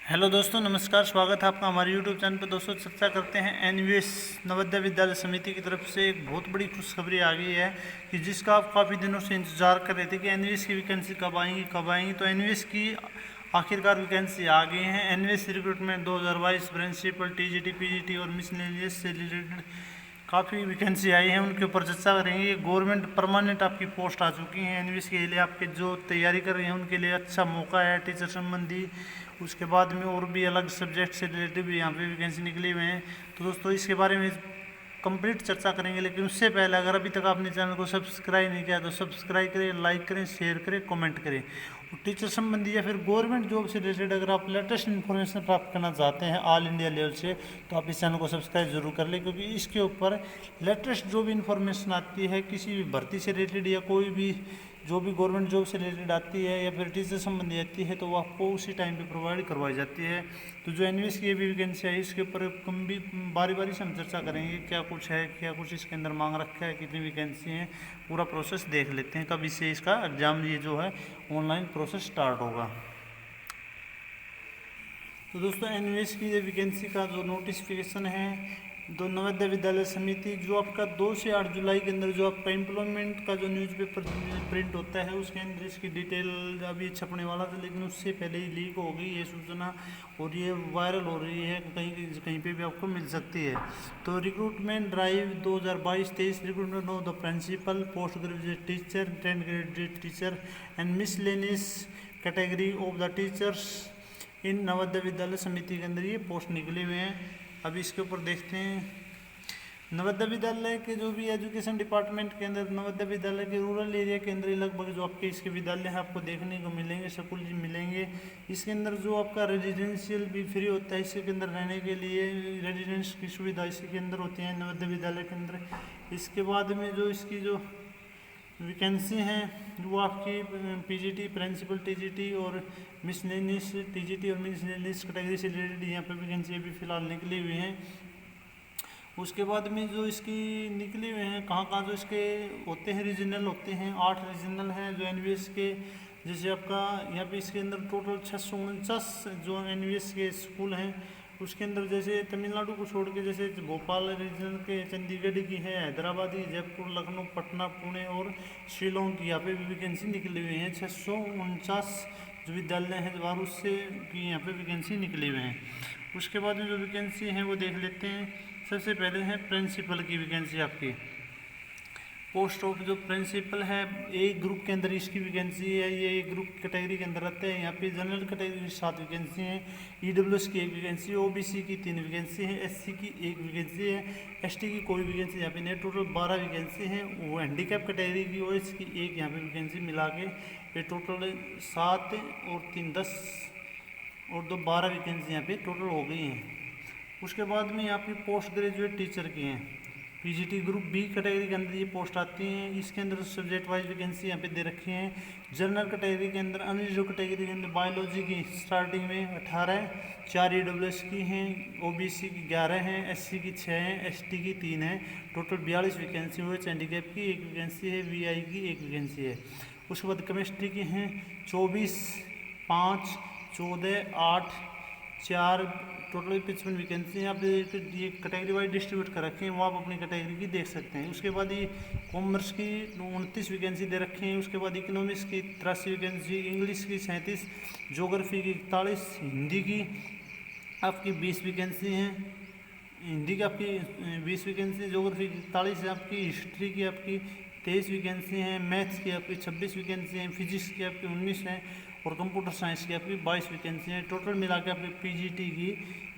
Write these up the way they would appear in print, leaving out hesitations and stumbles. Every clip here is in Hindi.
हेलो दोस्तों, नमस्कार। स्वागत है आपका हमारे यूट्यूब चैनल पर। दोस्तों, चर्चा करते हैं एनवीएस नवोदय विद्यालय समिति की तरफ से एक बहुत बड़ी खुशखबरी आ गई है कि जिसका आप काफ़ी दिनों से इंतजार कर रहे थे कि एनवीएस की वैकेंसी कब आएंगी। तो एनवीएस की आखिरकार वैकेंसी आ गई है। NVS recruitment 2022 principal TGT PGT और मिसलेनियस से रिलेटेड काफ़ी वैकेंसी आई है, उनके ऊपर चर्चा करेंगे। गवर्नमेंट परमानेंट आपकी पोस्ट आ चुकी हैं एनवीएस के लिए। आपके जो तैयारी कर रहे हैं उनके लिए अच्छा मौका है। टीचर संबंधी, उसके बाद में और भी अलग सब्जेक्ट से रिलेटेड भी यहाँ पे वैकेंसी निकली हुए हैं। तो दोस्तों, इसके बारे में कंप्लीट चर्चा करेंगे, लेकिन उससे पहले अगर अभी तक आपने चैनल को सब्सक्राइब नहीं किया तो सब्सक्राइब करें, लाइक करें, शेयर करें, कमेंट करें। और टीचर संबंधी या फिर गवर्नमेंट जॉब से रिलेटेड अगर आप लेटेस्ट इन्फॉर्मेशन प्राप्त करना चाहते हैं ऑल इंडिया लेवल से, तो आप इस चैनल को सब्सक्राइब जरूर कर लें, क्योंकि इसके ऊपर लेटेस्ट जो भी इन्फॉर्मेशन आती है किसी भी भर्ती से रिलेटेड या कोई भी जो भी गवर्नमेंट जॉब से रिलेटेड आती है या फिर टीचर संबंधी आती है, तो वो आपको उसी टाइम पे प्रोवाइड करवाई जाती है। तो जो एनवीएस की भी वैकेंसी है, इसके ऊपर कम भी बारी बारी से हम चर्चा करेंगे। क्या कुछ है, क्या कुछ इसके अंदर मांग रखा है, कितनी वैकेंसी है, पूरा प्रोसेस देख लेते हैं। कब इससे इसका एग्ज़ाम ये जो है ऑनलाइन प्रोसेस स्टार्ट होगा। तो दोस्तों, एनवीएस की ये वैकेंसी का जो नोटिफिकेशन है, दो नवोदय विद्यालय समिति, जो आपका 2 से 8 जुलाई के अंदर जो आपका एम्प्लॉयमेंट का जो न्यूज़पेपर प्रिंट होता है उसके अंदर इसकी डिटेल अभी छपने वाला था, लेकिन उससे पहले ही लीक हो गई ये सूचना और ये वायरल हो रही है, कहीं कहीं पे भी आपको मिल सकती है। तो recruitment drive 2022-23 recruitment of the principal, post graduate teacher, 10 graduate teacher and miscellaneous category of the teachers in Navodaya Vidyalaya Samiti के अंदर ये पोस्ट निकले हुए हैं। अभी इसके ऊपर देखते हैं। नवोदय विद्यालय के जो भी एजुकेशन डिपार्टमेंट के अंदर नवोदय विद्यालय के रूरल एरिया के अंदर लगभग जो आपके इसके विद्यालय हैं आपको देखने को मिलेंगे, स्कूल मिलेंगे। इसके अंदर जो आपका रेजिडेंशियल भी फ्री होता है, इसके अंदर रहने के लिए रेजिडेंस की सुविधा इसी के अंदर होती है नवोदय विद्यालय के अंदर। इसके बाद में जो इसकी जो वैकेंसी हैं वो आपकी पीजीटी प्रिंसिपल टीजीटी और मिसलेनियस टीजीटी और मिसलेनियस कैटेगरी से रिलेटेड यहाँ पे वैकेंसी अभी फ़िलहाल निकली हुई हैं। उसके बाद में जो इसकी निकली हुए हैं कहाँ कहाँ जो इसके होते हैं, रीजनल होते हैं। 8 रीजनल हैं जो एनवीएस के। जैसे आपका यहाँ पे इसके अंदर टोटल 649 जो एनवीएस के स्कूल हैं, उसके अंदर जैसे तमिलनाडु को छोड़ के जैसे भोपाल रीजन के, चंडीगढ़ की है, हैदराबाद की, जयपुर, लखनऊ, पटना, पुणे और शिलोंग की यहाँ पे भी वैकेंसी निकली हुई हैं। 649 जो विद्यालय हैं और उससे की यहाँ पे वैकेंसी निकली हुई हैं। उसके बाद में जो वैकेंसी हैं वो देख लेते हैं। सबसे पहले है प्रिंसिपल की वैकेंसी। आपकी पोस्ट ऑफ जो प्रिंसिपल है ए ग्रुप के अंदर इसकी वैकेंसी है। ये ए ग्रुप कैटेगरी के अंदर रहते हैं। यहाँ पे जनरल कैटेगरी की 7 वैकेंसी हैं, ईडब्ल्यूएस की 1 वैकेंसी, ओबीसी की 3 वैकेंसी है, एससी की 1 वैकेंसी है, एसटी की कोई वैकेंसी यहाँ पे नहीं। टोटल 12 वैकेंसी हैं। वो हैंडीकैप कैटेगरी की और इसकी 1 यहाँ पे वैकेंसी मिला के ये टोटल 7 और 3 10 और 2 12 वैकेंसी यहाँ पे टोटल हो गई हैं। उसके बाद में यहाँ पे पोस्ट ग्रेजुएट टीचर की हैं। पीजीटी ग्रुप बी कैटेगरी के अंदर ये पोस्ट आती हैं। इसके अंदर सब्जेक्ट वाइज वैकेंसी यहाँ पे दे रखी हैं। जनरल कैटेगरी के अंदर, अनरिजर्व कैटेगरी के अंदर बायोलॉजी की स्टार्टिंग में 18, 4 ईडब्ल्यूएस की हैं, ओबीसी की 11 हैं, एससी की 6 हैं, एसटी की 3 हैं। टोटल 42 वैकेंसी हुए। चंडीगढ़ की 1 वैकेंसी है, वीआई की 1 वैकेंसी है। उसके बाद केमिस्ट्री की हैं 24, 5, 14, 8, 4, टोटल 55 वैकेंसी हैं। आप ये कैटेगरी वाइज डिस्ट्रीब्यूट कर रखे हैं, वो आप अपनी कैटेगरी की देख सकते हैं। उसके बाद ये कॉमर्स की 29 वैकेंसी दे रखे हैं। उसके बाद इकोनॉमिक्स की 83 वैकेंसी, इंग्लिश की 37, ज्योग्राफी की 41, हिंदी की आपकी 20 वैकेंसी हैं। हिंदी की आपकी 20 वैकेंसी, ज्योग्राफी की 41 है आपकी, हिस्ट्री की आपकी 23 वैकेंसी हैं, मैथ्स की आपकी 26 वैकेंसी हैं, फिजिक्स की आपकी 19 हैं और कंप्यूटर साइंस की आपकी 22 वैकेंसी हैं। टोटल मिला के आपकी पीजीटी की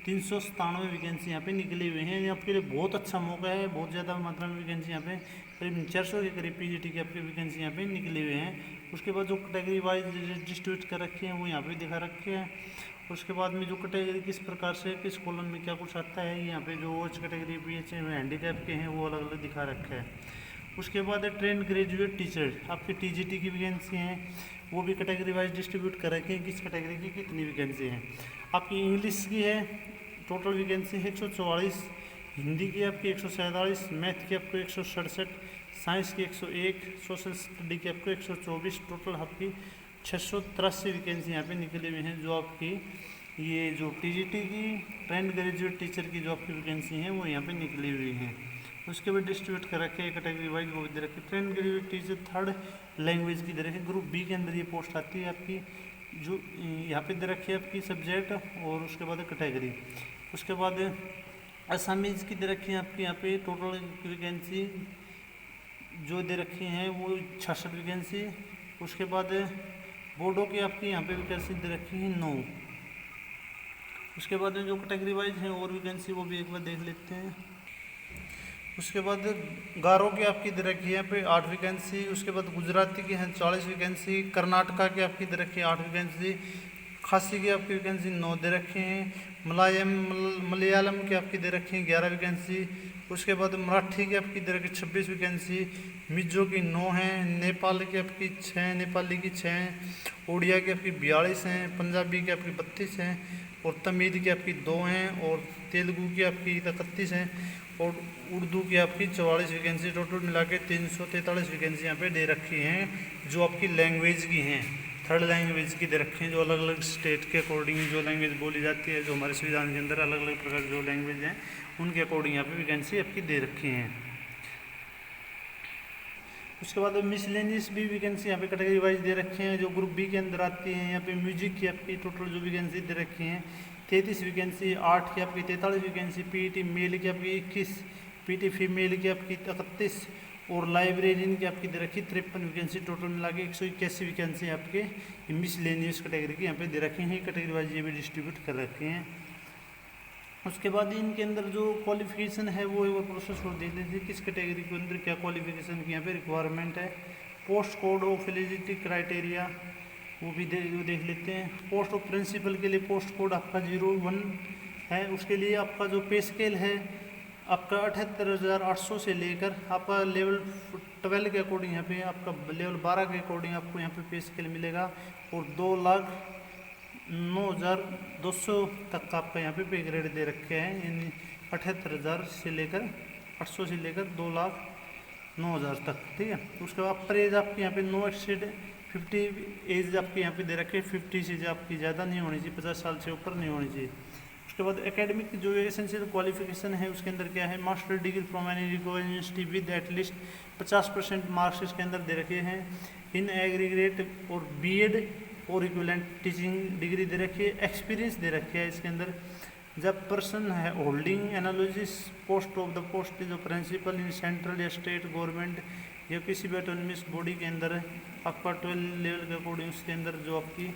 397 वैकेंसी यहाँ पे निकली हुई हैं। ये आपके लिए बहुत अच्छा मौका है। बहुत ज़्यादा मात्रा में वैकेंसी यहाँ पे करीब 400 के करीब पीजीटी की आपकी वैकेंसी यहाँ पे निकली हुई हैं। उसके बाद जो कैटेगरी वाइज डिस्ट्रीब्यूट कर रखे हैं वो यहाँ पे दिखा रखे हैं। उसके बाद में जो कैटेगरी किस प्रकार से किस कॉलम में क्या कुछ आता है, यहाँ पे जो H category B H handicap के हैं वो अलग अलग दिखा रखा है। उसके बाद है ट्रेन ग्रेजुएट टीचर, आपकी टीजीटी की वैकेंसी हैं, वो भी कैटेगरी वाइज डिस्ट्रीब्यूट कर रखे हैं किस कैटेगरी की कितनी वैकेंसी हैं। आपकी इंग्लिश की है, टोटल वैकेंसी है 144, हिंदी की आपकी 147, मैथ की आपको 167, साइंस की 101, सोशल स्टडी की आपको 124। टोटल आपकी 683 वैकेंसी यहाँ पे निकली हुई हैं जो आपकी ये जो टीजीटी की ट्रेंड ग्रेजुएट टीचर की जो आपकी वैकेंसी है वो यहाँ पे निकली हुई है। उसके बाद डिस्ट्रीब्यूट कर रखे हैं कैटेगरी वाइज, वो भी दे रखे। Trained graduate teacher third language की दे रखे। ग्रुप बी के अंदर ये पोस्ट आती है आपकी, जो यहाँ पे दे रखी है आपकी सब्जेक्ट और उसके बाद कैटेगरी। उसके बाद असामीज की दे रखी है आपकी यहाँ पे टोटल वैकेंसी जो दे रखी हैं वो 66 वैकेंसी। उसके बाद बोर्डो की आपकी यहाँ पे वैकेंसी दे रखी है 9। उसके बाद जो कैटेगरी वाइज हैं और वैकेंसी वो भी एक बार देख लेते हैं। उसके बाद गारो की आपकी दे रखी है यहाँ पे 8 वैकेंसी। उसके बाद गुजराती की हैं 40 वैकेंसी। कर्नाटका की आपकी दे रखी है 8 वैकेंसी। खासी की आपकी वैकेंसी 9 दे रखे हैं। मलयालम की आपकी दे रखी हैं 11 वैकेंसी। उसके बाद मराठी की आपकी दे रखी 26 वैकेंसी। मिजो की 9 हैं। नेपाल की आपकी 6, नेपाली की 6 हैं। उड़िया की आपकी 42 हैं। पंजाबी की आपकी 32 हैं। और तमिल की आपकी 2 हैं। और तेलुगु की आपकी 31 हैं। और उर्दू की आपकी 44 वैकेंसी। टोटल मिला के 343 वैकेंसी यहाँ पे दे रखी हैं जो आपकी लैंग्वेज की हैं, थर्ड लैंग्वेज की दे रखे हैं। जो अलग अलग स्टेट के अकॉर्डिंग जो लैंग्वेज बोली जाती है, जो हमारे संविधान के अंदर अलग अलग प्रकार जो लैंग्वेज हैं उनके अकॉर्डिंग यहाँ पे वैकेंसी आपकी दे रखी हैं। उसके बाद मिसलेनियस भी वैकेंसी यहाँ पे कैटेगरी वाइज दे रखे हैं जो ग्रुप बी के अंदर आती हैं। यहाँ पे म्यूजिक की आपकी टोटल जो वैकेंसी दे रखी हैं 33 वैकेंसी। आर्ट की आपकी 43 वैकेंसी। पीईटी मेल की आपकी 21, पीईटी फीमेल की आपकी 31 और लाइब्रेरियन की आपकी दे रखी 53 वैकेंसी। टोटल मिला के 181 वैकेंसी आपके मिसलेनियस कैटेगरी की यहाँ पे दे रखे हैं। कैटेगरी वाइज ये भी डिस्ट्रीब्यूट कर रखे हैं। उसके बाद इनके अंदर जो क्वालिफिकेशन है वो प्रोसेस को देख लीजिए किस कैटेगरी के अंदर क्या क्वालिफिकेशन की यहाँ पे रिक्वायरमेंट है। Post code of eligibility criteria वो भी देख लेते हैं। पोस्ट ऑफ प्रिंसिपल के लिए पोस्ट कोड आपका 01 है। उसके लिए आपका जो पे स्केल है आपका 78,800 से लेकर आपका लेवल 12 के अकॉर्डिंग यहाँ पे आपका लेवल 12 के अकॉर्डिंग आपको यहाँ पे स्केल मिलेगा। और 2,09,200 तक का आपका यहाँ पे ग्रेड दे रखे हैं। यानी 78,000 से लेकर 800 से लेकर 2,09,000 तक, ठीक है। उसके बाद पर एज आपकी यहाँ पे नो एक्सीड 50 एज आपके यहाँ पे दे रखे 50 से आपकी ज़्यादा नहीं होनी चाहिए, 50 साल से ऊपर नहीं होनी चाहिए। उसके बाद एकेडमिक जो एसेंशियल क्वालिफिकेशन है उसके अंदर क्या है, master degree from any recognised university with at least 50% marks इसके अंदर दे रखे हैं इन एग्रीगेट और बीएड और इक्विवेलेंट टीचिंग डिग्री दे रखी है। एक्सपीरियंस दे रखे है इसके अंदर जब पर्सन है holding analogous post of the post जो प्रिंसिपल इन सेंट्रल या स्टेट गवर्नमेंट या किसी भी ऑटोनमस बॉडी के अंदर आपका 12 लेवल के अकॉर्डिंग उसके अंदर जो आपकी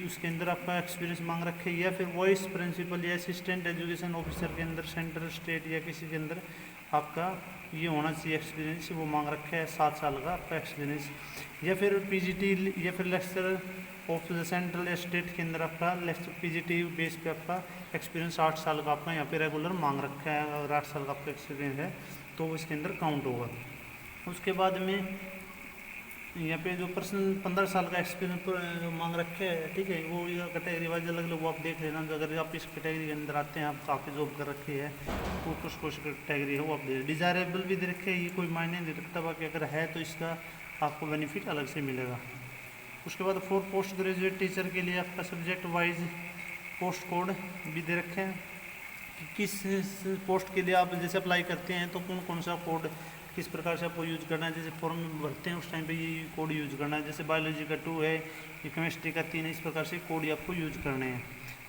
उसके अंदर आपका एक्सपीरियंस मांग रखे, या फिर वाइस प्रिंसिपल या असिस्टेंट एजुकेशन ऑफिसर के अंदर सेंट्रल स्टेट या किसी के अंदर आपका ये होना चाहिए एक्सपीरियंस, वो मांग रखा है 7 साल का आपका एक्सपीरियंस। या फिर पीजीटी या फिर लेक्चरर ऑफ द सेंट्रल या स्टेट के अंदर आपका लेक्चर पीजीटी बेस पे आपका एक्सपीरियंस 8 साल का आपका यहाँ पे रेगुलर मांग रखा है। अगर 8 साल का आपका एक्सपीरियंस है तो इसके अंदर काउंट होगा। उसके बाद में यहाँ पे जो पर्सनल 15 साल का एक्सपीरियंस मांग रखे है, ठीक है, वो कैटेगरी वाइज अलग अलग वो आप देख लेना। अगर आप इस कैटेगरी के अंदर आते हैं, आप काफ़ी जॉब कर रखी है वो कुछ कैटेगरी है वो आप डिज़ायरेबल भी दे रखे है, ये कोई मायने नहीं रखता, बाकी अगर है तो इसका आपको बेनिफिट अलग से मिलेगा। उसके बाद फॉर पोस्ट ग्रेजुएट टीचर के लिए आपका सब्जेक्ट वाइज पोस्ट कोड भी दे रखे हैं कि किस पोस्ट के लिए आप जैसे अप्लाई करते हैं तो कौन कौन सा कोड किस प्रकार से आपको यूज करना है। जैसे फॉर्म भरते हैं उस टाइम पे ये कोड यूज करना है, जैसे बायोलॉजी का 2 है, ये केमिस्ट्री का 3 है, इस प्रकार से कोड आपको यूज करने हैं।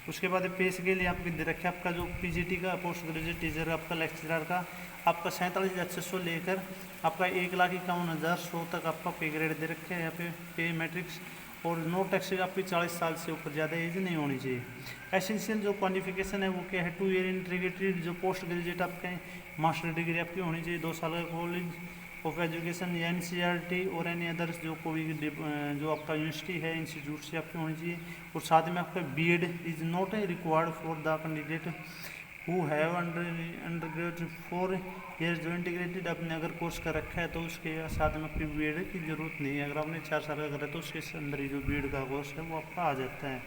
उसके बाद पेश के लिए आपके दे रखे आपका जो पीजीटी का पोस्ट ग्रेजुएट टीचर आपका लेक्चरर का आपका 47,600 लेकर आपका 1,51,100 तक आपका पे ग्रेड दे रखे हैं यहाँ पे मैट्रिक्स। और नो टैक्स आपकी 40 साल से ऊपर ज़्यादा एज नहीं होनी चाहिए। एसेंशियल जो क्वालिफिकेशन है वो क्या है, 2 ईयर इंटीग्रेटेड जो पोस्ट ग्रेजुएट आपके मास्टर डिग्री आपकी होनी चाहिए, 2 साल का कॉलेज ऑफ एजुकेशन या एनसीईआरटी और एनी अदर्स जो कोई जो आपका यूनिवर्सिटी है इंस्टीट्यूट से आपकी होनी चाहिए। और साथ में आपका B Ed is not required for the candidate who have undergraduate 4 years जो इंटीग्रेटेड आपने अगर कोर्स कर रखा है तो उसके साथ में आपकी बीएड की ज़रूरत नहीं है। अगर आपने 4 साल का करा तो उसके अंदर ही जो बीएड का कोर्स है वो आपका आ जाता है,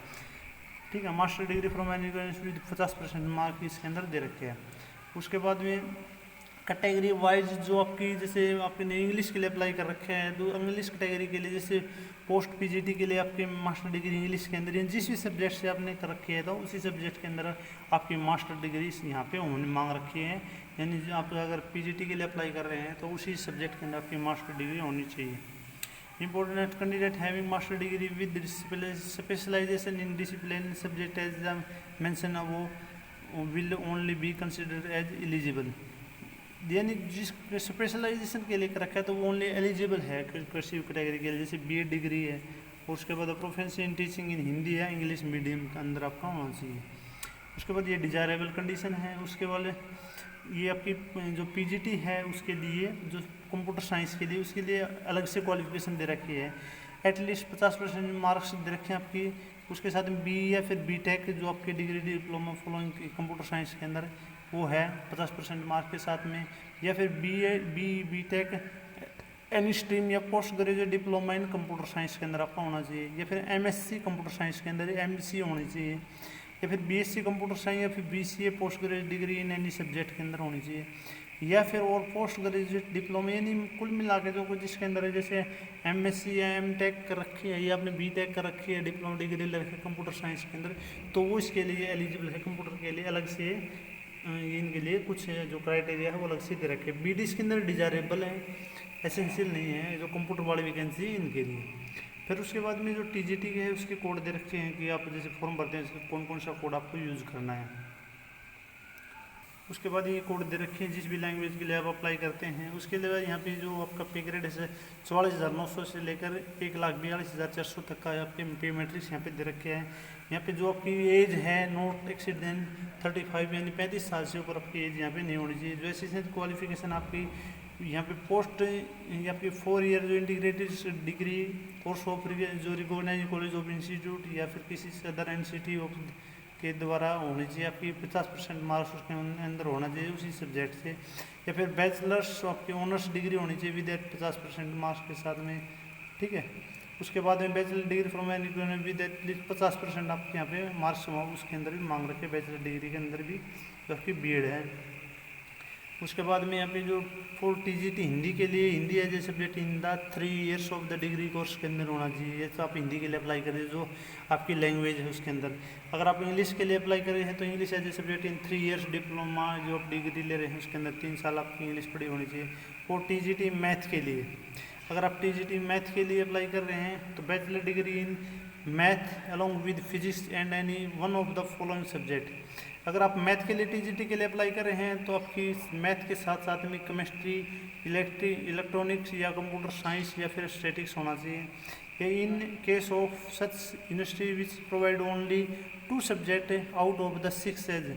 ठीक है। Master degree from any university 50% mark इसके अंदर दे रखे हैं। उसके बाद में कैटेगरी वाइज जो आपकी, जैसे आपने इंग्लिश के लिए अप्लाई कर रखे हैं तो इंग्लिश कैटेगरी के लिए, जैसे पोस्ट पीजीटी के लिए आपके मास्टर डिग्री इंग्लिश के अंदर या जिस भी सब्जेक्ट से आपने कर रखी है तो उसी सब्जेक्ट के अंदर आपकी मास्टर डिग्री यहाँ पे उन्होंने मांग रखी है। यानी आप अगर पीजीटी के लिए अप्लाई कर रहे हैं तो उसी सब्जेक्ट के अंदर आपकी मास्टर डिग्री होनी चाहिए। Important candidate having master degree with specialization in discipline subject as mentioned above will only be considered as eligible। यानी जिस स्पेशलाइजेशन के लिए कर रखा है तो वो ओनली एलिजिबल है कृषि कैटेगरी के लिए, जैसे बीएड डिग्री है और उसके बाद profession in teaching in Hindi या इंग्लिश मीडियम के अंदर आपका होना चाहिए। उसके बाद ये डिजायरेबल कंडीशन है। उसके बाद ये आपकी जो पीजीटी है उसके लिए, जो कंप्यूटर साइंस के लिए, उसके लिए अलग से क्वालिफिकेशन दे रखी है, एटलीस्ट 50% मार्क्स दे रखे हैं आपकी। उसके साथ में बी या फिर बीटेक जो आपकी degree diploma following computer science के अंदर वो है 50% मार्क्स के साथ में, या फिर बीटेक एनी स्ट्रीम या post graduate diploma in computer science के अंदर आपका होना चाहिए, या फिर एमएससी कंप्यूटर साइंस के अंदर एमसी होनी चाहिए, या फिर बीएससी कंप्यूटर साइंस या फिर BCA post graduate degree in any subject के अंदर होनी चाहिए, या फिर और पोस्ट ग्रेजुएट डिप्लोमा। यानी कुल मिला के जो कुछ जिसके अंदर है, जैसे एमएससी या एमटेक कर रखी है या आपने बीटेक कर रखी है, डिप्लोमा डिग्री ले रखी है कंप्यूटर साइंस के अंदर, तो वो इसके लिए एलिजिबल है। कंप्यूटर के लिए अलग से इनके लिए कुछ जो क्राइटेरिया है वो अलग से दे रखे। बीडी इसके अंदर डिजायरेबल है, एसेंशियल नहीं है, जो कंप्यूटर वाली वैकेंसी इनके लिए। फिर उसके बाद में जो टीजीटी के है उसके कोड दे रखे हैं कि आप जैसे फॉर्म भरते हैं इसका कौन कौन सा कोड आपको यूज़ करना है। उसके बाद ये कोड दे रखे हैं जिस भी लैंग्वेज के लिए आप अप्लाई करते हैं। उसके लिए यहाँ पे जो आपका पे ग्रेड है 44,900 से लेकर 1,42,400 तक का आपके पे मैट्रिक्स यहाँ पे दे रखे हैं। यहाँ पे जो आपकी एज है नॉट एक्सीड देन 35, यानी 35 साल से ऊपर आपकी एज यहाँ पे नहीं होनी चाहिए। जो एसिस्टेंट क्वालिफिकेशन आपकी यहाँ पे पोस्ट या आपकी 4 ईयर जो इंटीग्रेटेड डिग्री कोर्स ऑफ जो रिकॉग्नाइज कॉलेज ऑफ इंस्टीट्यूट या फिर किसी से अदर इंस्टीट्यूट के द्वारा होनी चाहिए। आपकी 50% मार्क्स उसके अंदर होना चाहिए उसी सब्जेक्ट से, या फिर बैचलर्स आपकी ऑनर्स डिग्री होनी चाहिए विद 50% मार्क्स के साथ में, ठीक है। उसके बाद में bachelor degree from any with at least 50% आपके यहाँ पे मार्क्स उसके अंदर भी मांग रखे, बैचलर डिग्री के अंदर भी जो आपकी बीएड है। उसके बाद में यहाँ पे जो फॉर टीजीटी हिंदी के लिए, Hindi as a subject in the 3 years of the degree course के अंदर होना चाहिए। तो आप हिंदी के लिए अप्लाई करें जो आपकी लैंग्वेज है उसके अंदर। अगर आप इंग्लिश के लिए अप्लाई कर रहे हैं तो English as a subject in 3 years diploma जो आप डिग्री ले रहे हैं उसके अंदर 3 साल आपकी इंग्लिश पढ़ी होनी चाहिए। और टीजीटी मैथ के लिए, अगर आप टीजीटी मैथ के लिए अप्लाई कर रहे हैं तो bachelor degree in math along with physics and any one of the following subject. अगर आप मैथ के लिए टीजीटी के लिए अप्लाई कर रहे हैं तो आपकी मैथ के साथ साथ में केमिस्ट्री, इलेक्ट्रॉनिक्स या कंप्यूटर साइंस या फिर स्टैटिक्स होना चाहिए। In case of such university which provide only 2 subject out of the 6 as,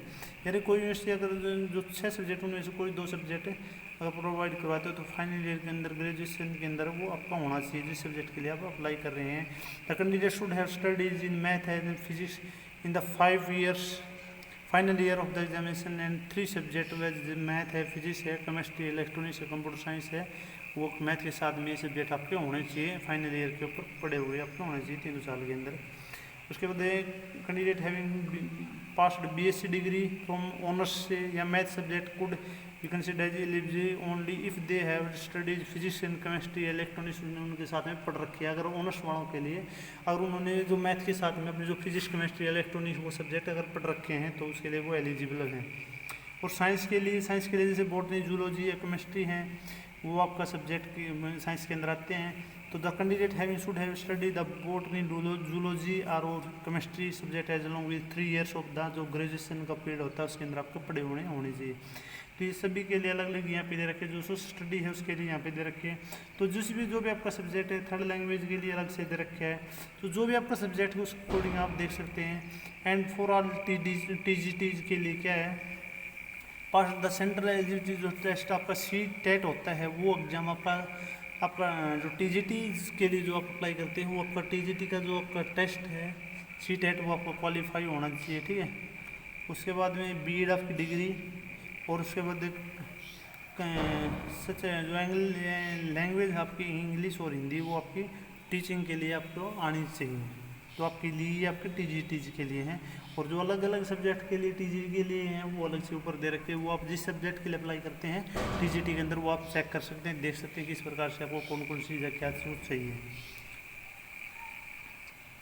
यानी कोई यूनिवर्सिटी अगर जो 6 सब्जेक्ट उनमें से कोई 2 सब्जेक्ट अगर प्रोवाइड करवाते हो तो फाइनल ईयर के अंदर ग्रेजुएशन के अंदर वो आपका होना चाहिए जिस सब्जेक्ट के लिए आप अप्लाई कर रहे हैं। The candidate should have studies in math and physics in the 5 years final year of the examination and 3 subject में मैथ है, फिजिक्स है, केमिस्ट्री, इलेक्ट्रॉनिक्स है, कंप्यूटर साइंस है, वो मैथ के साथ में ये सब्जेक्ट आपके होने चाहिए, फाइनल ईयर के ऊपर पढ़े हुए आपके होने चाहिए 3 साल के अंदर। उसके बाद candidate having passed BSc degree from honours से या math subject could you consider as eligible only if they have studies physics and chemistry, electronics उनके साथ में पढ़ रखी है। अगर ऑनर्स वालों के लिए अगर उन्होंने जो मैथ के साथ में अपने जो फिजिक्स, केमिस्ट्री, इलेक्ट्रॉनिक्स वो सब्जेक्ट अगर पढ़ रखे हैं तो उसके लिए वो एलिजिबल हैं। और साइंस के लिए जैसे बॉटनी, जूलॉजी या केमिस्ट्री हैं वो आपका सब्जेक्ट साइंस के अंदर आते हैं। तो the candidate having should have study the botany, zoology और chemistry subject as along with 3 years of the जो ग्रेजुएशन का पीरियड होता है उसके अंदर आपको पढ़े होने चाहिए। तो ये सभी के लिए अलग अलग यहाँ पे दे रखे, जो स्टडी है उसके लिए यहाँ पे दे रखे हैं। तो जो भी आपका सब्जेक्ट है, थर्ड लैंग्वेज के लिए अलग से दे रखे है। तो जो भी आपका सब्जेक्ट है उस अकॉर्डिंग आप देख सकते हैं। एंड फॉर ऑल टीजीटीज के लिए क्या है, पास द सेंट्रल एलिजिबिलिटी जो टेस्ट आपका CTET होता है वो एग्जाम आपका जो टीजीटी के लिए जो आप अप्लाई करते हैं वो आपका टीजीटी का जो आपका टेस्ट है CTET वो आपको क्वालिफाई होना चाहिए, ठीक है। उसके बाद में बीएड आपकी डिग्री, और उसके बाद सच जो लैंग्वेज आपकी इंग्लिश और हिंदी वो आपकी टीचिंग के लिए आपको आनी चाहिए। तो आपके लिए आपके टीजी के लिए हैं। और जो अलग अलग सब्जेक्ट के लिए टीजी के लिए हैं वो अलग से ऊपर दे रखे हैं, वो आप जिस सब्जेक्ट के लिए अप्लाई करते हैं टीजीटी के अंदर वो आप चेक कर सकते हैं, देख सकते हैं कि इस प्रकार से आपको कौन कौन सी क्या चीज़ चाहिए।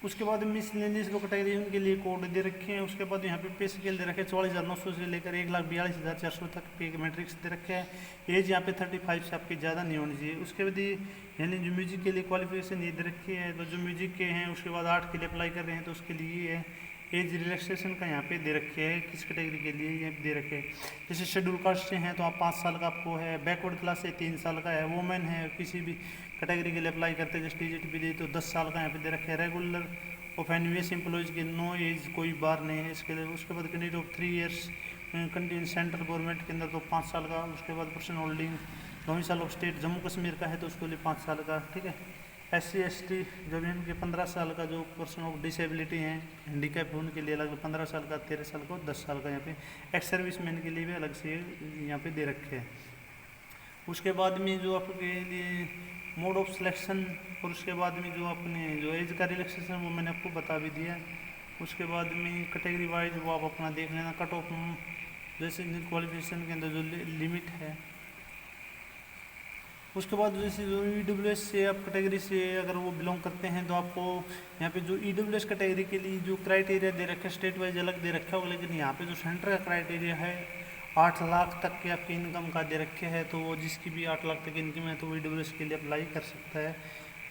उसके बाद मिसलेनियस जो कैटेगरी है उनके लिए कोड दे रखे हैं। उसके बाद यहाँ पे पे स्केल दे रखे हैं 44,900 से लेकर 1,42,400 तक पे मैट्रिक्स दे रखे हैं। एज यहाँ पे 35 से आपकी ज़्यादा नहीं होनी चाहिए। उसके बाद यानी जो म्यूजिक के लिए क्वालिफिकेशन ये दे रखी है, तो जो म्यूजिक के हैं उसके बाद आर्ट के लिए अप्लाई कर रहे हैं तो उसके लिए है। एज रिलैक्सेशन का यहाँ पे दे रखे हैं, किस कैटेगरी के लिए ये दे रखे हैं। जैसे शेड्यूल कास्ट से हैं तो आप 5 साल का आपको है, बैकवर्ड क्लास से 3 साल का है, वुमेन है किसी भी कैटेगरी के लिए अप्लाई करते हैं जैसे टीजीटी पे तो 10 साल का यहाँ पे दे रखे हैं। रेगुलर ऑफ एनवीएस एम्प्लॉयज़ के नो एज कोई बार नहीं है इसके लिए। उसके बाद candidate of 3 years continue central government के अंदर तो 5 साल का। उसके बाद person holding domicile of state Jammu Kashmir का है तो उसके लिए 5 साल का, ठीक है। SC/ST जो भी इनके 15 साल का, जो पर्सन ऑफ डिसेबिलिटी हैं हैंडीकैप उनके लिए अलग 15 साल का, 13 साल का और 10 साल का यहाँ पे। एक्स सर्विस मैन के लिए भी अलग से यहाँ पे दे रखे हैं। उसके बाद में जो आपके लिए मोड ऑफ सिलेक्शन और उसके बाद में जो आपने जो एज का रिलैक्सेशन वो मैंने आपको बता भी दिया। उसके बाद में कैटेगरी वाइज वो आप अपना देख लेना। कट ऑफ जैसे क्वालिफिकेशन के अंदर जो लिमिट है। उसके बाद जैसे जो EWS से आप कैटेगरी से अगर वो बिलोंग करते हैं तो आपको यहाँ पे जो EWS कैटेगरी के लिए जो क्राइटेरिया दे रखा है स्टेट वाइज अलग दे रखा होगा, लेकिन यहाँ पे जो सेंटर का क्राइटेरिया है 8 लाख तक के आपकी इनकम का दे रखे हैं, तो वो जिसकी भी 8 लाख तक इनकम है तो वो EWS के लिए अप्लाई कर सकता है।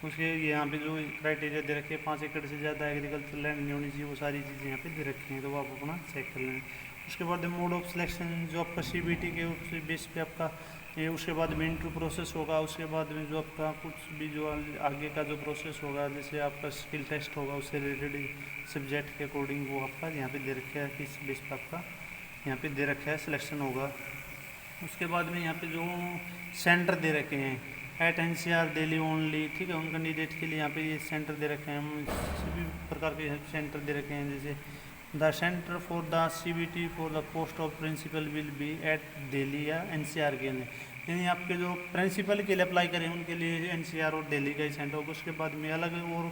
उसके यहाँ पे जो क्राइटेरिया दे रखे हैं 5 एकड़ से ज़्यादा एग्रीकल्चर लैंड नहीं होनी चाहिए, वो सारी चीज़ें यहाँ पे दे रखी हैं, तो वो आप अपना चेक कर लें। उसके बाद मोड ऑफ सिलेक्शन जो आपका CBT के उस बेस पे आपका ये, उसके बाद में इंटरव्यू प्रोसेस होगा। उसके बाद में जो आपका कुछ भी जो आगे का जो प्रोसेस होगा जैसे आपका स्किल टेस्ट होगा उससे रिलेटेड सब्जेक्ट के अकॉर्डिंग वो आपका यहाँ पे दे रखा है, किस बेस पे आपका यहाँ पे दे रखा है सिलेक्शन होगा। उसके बाद में यहाँ पे जो सेंटर दे रखे हैं एट NCR दिल्ली ओनली, ठीक है, उन कैंडिडेट के लिए यहाँ पे ये सेंटर दे रखे हैं, सभी प्रकार के सेंटर दे रखे हैं। जैसे the centre for the CBT for the post of principal will be at Delhi या NCR के लिए, यानी आपके जो प्रिंसिपल के लिए अप्लाई करें उनके लिए NCR और दिल्ली का ही सेंटर होगा। उसके बाद में अलग और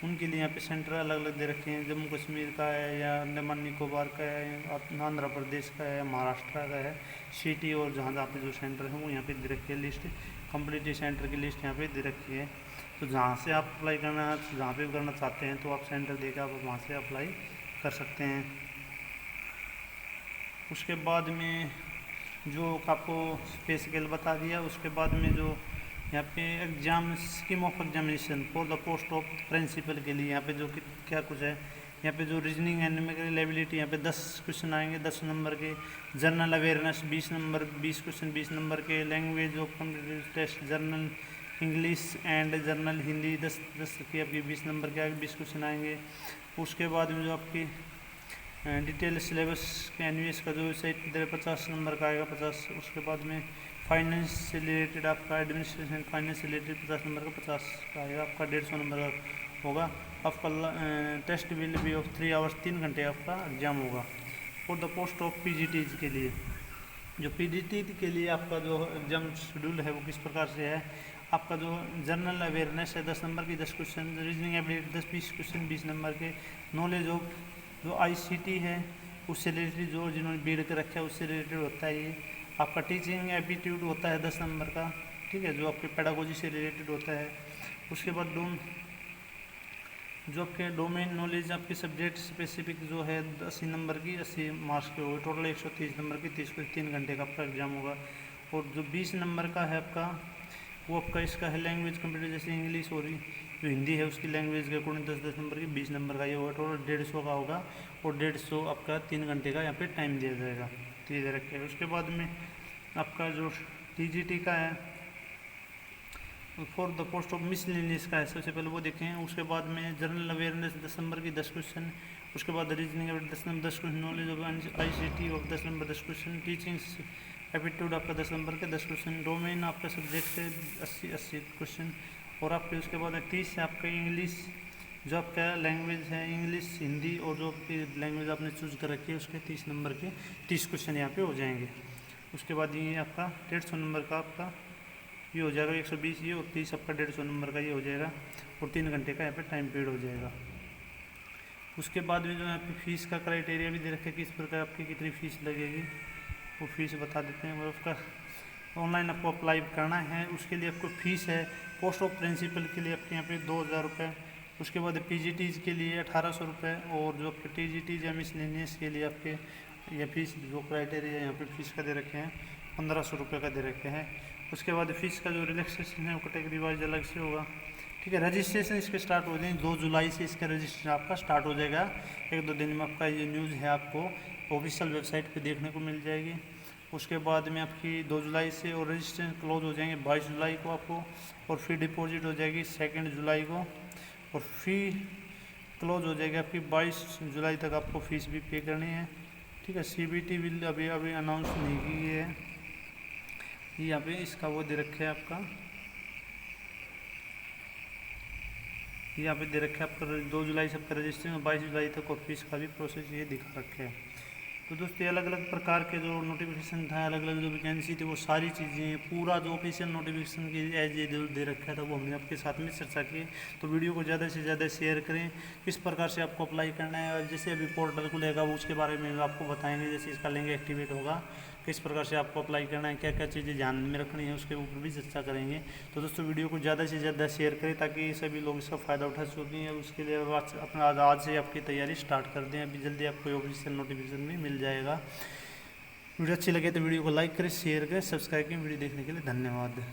उनके लिए यहाँ पे सेंटर अलग अलग दे रखे हैं, जम्मू कश्मीर का है या अंडमान निकोबार का है, आंध्र प्रदेश का है, महाराष्ट्र का है, सिटी और जहाँ जहाँ पे जो सेंटर है वो यहाँ पे दे रखी है लिस्ट, कंप्लीट सेंटर की लिस्ट यहाँ पे दे रखी है। तो जहाँ से आप अप्लाई करना जहाँ पे करना चाहते हैं तो आप सेंटर देकर आप वहाँ से अप्लाई कर सकते हैं। उसके बाद में जो आपको पे स्केल बता दिया, उसके बाद में जो यहाँ पे exam scheme of examination for the post of principal के लिए यहाँ पे जो क्या कुछ है, यहाँ पे जो रीजनिंग एंड न्यूमेरिकल एबिलिटी यहाँ पे 10 क्वेश्चन आएंगे 10 नंबर के, general awareness 20 number 20 question 20 number के, language of computer test general English and general Hindi 10 के आपके 20 नंबर के आगे 20 क्वेश्चन आएंगे। उसके बाद में जो आपकी डिटेल सिलेबस के NVS का जो वेबसाइट 50 नंबर का आएगा 50। उसके बाद में फाइनेंस से रिलेटेड आपका एडमिनिस्ट्रेशन फाइनेंस से रिलेटेड 50 नंबर का 50 का आएगा, आपका 150 नंबर का होगा। आपका test will be of 3 hours 3 घंटे आपका एग्जाम होगा। For the post of PGT के लिए, जो PGT के लिए आपका जो एग्जाम शेड्यूल है वो किस प्रकार से है। आपका जो जनरल अवेयरनेस है 10 नंबर की 10 question, reasoning ability 10-20 question 20 number के, नॉलेज ऑफ जो ICT है उससे रिलेटेड जो जिन्होंने बीड कर रखा है उससे रिलेटेड होता है ये। आपका टीचिंग एप्टीट्यूड होता है 10 नंबर का, ठीक है, जो आपके पेडागोजी से रिलेटेड होता है। उसके बाद जो आपके डोमेन नॉलेज आपके सब्जेक्ट स्पेसिफिक जो है 80 नंबर की 80 मार्क्स के होगा, टोटल 130 नंबर की 3 घंटे का आपका एग्जाम होगा। और जो 20 नंबर का है आपका वो आपका इसका है लैंग्वेज कंप्यूटर, जैसे इंग्लिश और जो हिंदी है उसकी लैंग्वेज के अकॉर्डिंग 10-10 नंबर की 20 नंबर का ये होगा, टोटल 150 का होगा और 150 आपका 3 घंटे का यहाँ पे टाइम दिया जाएगा, तो ये रखेगा। उसके बाद में आपका जो TGT का है for the post of miscellaneous का है, सबसे पहले वो देखें। उसके बाद में जनरल अवेयरनेस 10 नंबर की 10 क्वेश्चन, उसके बाद reasoning 10 number 10 question, knowledge of ICT of 10 number 10 question, teaching aptitude आपका 10 नंबर के 10 क्वेश्चन, डोमेन आपका सब्जेक्ट है 80 क्वेश्चन। और आपके उसके बाद 30 है आपका इंग्लिश, जो आपका लैंग्वेज है इंग्लिश हिंदी और जो आपकी लैंग्वेज आपने चूज़ कर रखी है उसके 30 नंबर के 30 क्वेश्चन यहाँ पे हो जाएंगे। उसके बाद ये आपका 150 नंबर का आपका ये हो जाएगा 120 ये, और 30 आपका 150 नंबर का ये हो जाएगा और 3 घंटे का यहाँ पे टाइम पीरियड हो जाएगा। उसके बाद में जो है आपकी फ़ीस का क्राइटेरिया भी दे रखा है कि इस प्रकार आपकी कितनी फ़ीस लगेगी, वो फीस बता देते हैं। और उसका ऑनलाइन आपको अप्लाई करना है, उसके लिए आपको फ़ीस है पोस्ट ऑफ प्रिंसिपल के लिए आपके यहाँ पे 2000 रुपये, उसके बाद पीजीटीज़ के लिए 1800 रुपये, और जो आपके टीजीटीज़ या मिसलेनियस के लिए आपके ये फीस जो क्राइटेरिया यहाँ पे फ़ीस का दे रखे हैं 1500 रुपये का दे रखे हैं। उसके बाद फ़ीस का जो रिलैक्सेशन है वो कैटेगरी वाइज अलग से होगा। ठीक है, रजिस्ट्रेशन इसके स्टार्ट हो जाएंगे 2 जुलाई से इसका रजिस्ट्रेशन आपका स्टार्ट हो जाएगा। 1-2 दिन में आपका ये न्यूज़ है आपको ऑफिशियल वेबसाइट पे देखने को मिल जाएगी। उसके बाद में आपकी 2 जुलाई से और रजिस्ट्रेशन क्लोज हो जाएंगे 22 जुलाई को आपको, और फी डिपॉजिट हो जाएगी 2 जुलाई को, और फी क्लोज हो जाएगी आपकी 22 जुलाई तक आपको फ़ीस भी पे करनी है। ठीक है, सीबीटी बिल अभी अनाउंस नहीं की है, यहाँ पे इसका वो दे रखे है आपका, यहाँ पे दे रखे आपका 2 जुलाई से आपका रजिस्ट्रेशन, 22 जुलाई तक और फीस का भी प्रोसेस ये दिखा रखे हैं। तो दोस्तों ये अलग अलग प्रकार के जो नोटिफिकेशन था, अलग अलग जो वैकेंसी थी, वो सारी चीज़ें पूरा जो ऑफिशियल नोटिफिकेशन की एज ये जो दे रखा था वो हमने आपके साथ में चर्चा की। तो वीडियो को ज़्यादा से ज़्यादा शेयर करें, किस प्रकार से आपको अप्लाई करना है, और जैसे अभी पोर्टल खुलेगा वो उसके बारे में आपको बताएंगे, जैसे इसका लिंक एक्टिवेट होगा किस प्रकार से आपको अप्लाई करना है, क्या क्या चीज़ें ध्यान में रखनी है, उसके ऊपर भी चर्चा करेंगे। तो दोस्तों वीडियो को ज़्यादा से ज़्यादा शेयर करें ताकि सभी लोग इसका फ़ायदा उठा सकें, और उसके लिए अपना आज से आपकी तैयारी स्टार्ट कर दें। अभी जल्दी आपको ऑफिशियल नोटिफिकेशन भी मिल जाएगा। वीडियो अच्छी लगे तो वीडियो को लाइक करें, शेयर करें, सब्सक्राइब करें। वीडियो देखने के लिए धन्यवाद।